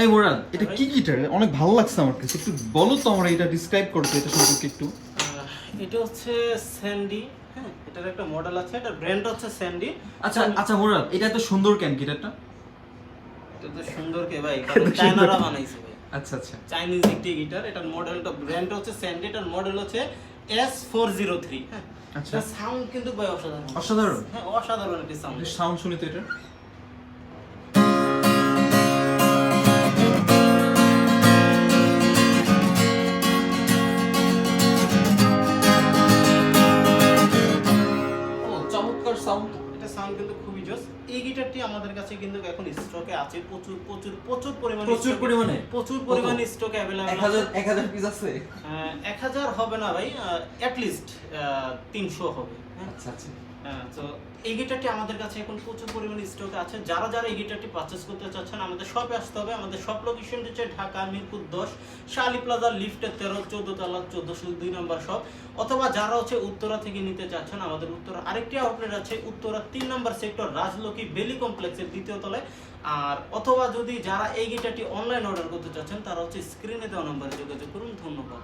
এই মোরাদ, এটা কি গিটার? অনেক ভালো লাগছে আমার কাছে। একটু বলো তো আমরা, এটা ডিসক্রাইব করো তো এটা সম্পর্কে একটু। এটা হচ্ছে স্যান্ডি। হ্যাঁ, এটার একটা মডেল আছে, এটার ব্র্যান্ড হচ্ছে স্যান্ডি। আচ্ছা আচ্ছা মোরাদ, এটা এত সুন্দর কেন গিটারটা? এটা তো সুন্দর কে ভাই, কারণ চায়নারা বানাইছে ভাই। আচ্ছা আচ্ছা চাইনিজ একটি গিটার। এটার মডেলটা ব্র্যান্ড হচ্ছে স্যান্ডি, এটার মডেল হচ্ছে S403। হ্যাঁ, আচ্ছা। এটা সাউন্ড কিন্তু ভাই অসাধারণ। অসাধারণ? হ্যাঁ, অসাধারণ একটি সাউন্ড। সাউন্ড শুনি তো এটা। ও চমৎকার সাউন্ড। এটা সাউন্ড কিন্তু খুবই জোস। এই গিটারটি আমাদের কাছে কিন্তু এখন স্টকে আছে, প্রচুর প্রচুর প্রচুর পরিমাণে প্রচুর পরিমাণে? প্রচুর পরিমাণে স্টকে অ্যাভেলেবল আছে। 1000 পিস আছে? 1000 হবে না ভাই, অ্যাট লিস্ট 300 হবে। হ্যাঁ, আচ্ছা আচ্ছা। তো এই গিটারটি আমাদের কাছে এখন প্রচুর পরিমাণে স্টকে আছে। যারা যারা এই গিটারটি পারচেজ করতে চাচ্ছেন আমাদের শপে আসতে হবে। আমাদের শপ লোকেশন হচ্ছে ঢাকা মিরপুর 10 শালি প্লাজা লিফটের 13 14 তলা 1402 নম্বর শপ। অথবা যারা হচ্ছে উত্তরা থেকে নিতে চাচ্ছেন, আমাদের উত্তরা আরেকটি আউটলেট আছে, উত্তরা 3 নম্বর সেক্টর রাজলক্ষ্মী বেলি কমপ্লেক্সের দ্বিতীয় তলায়। আর অথবা যদি যারা এই গিটারটি অনলাইন অর্ডার করতে চাচ্ছেন তারা হচ্ছে স্ক্রিনে দেওয়া নম্বরে যোগাযোগ করুন। ধন্যবাদ।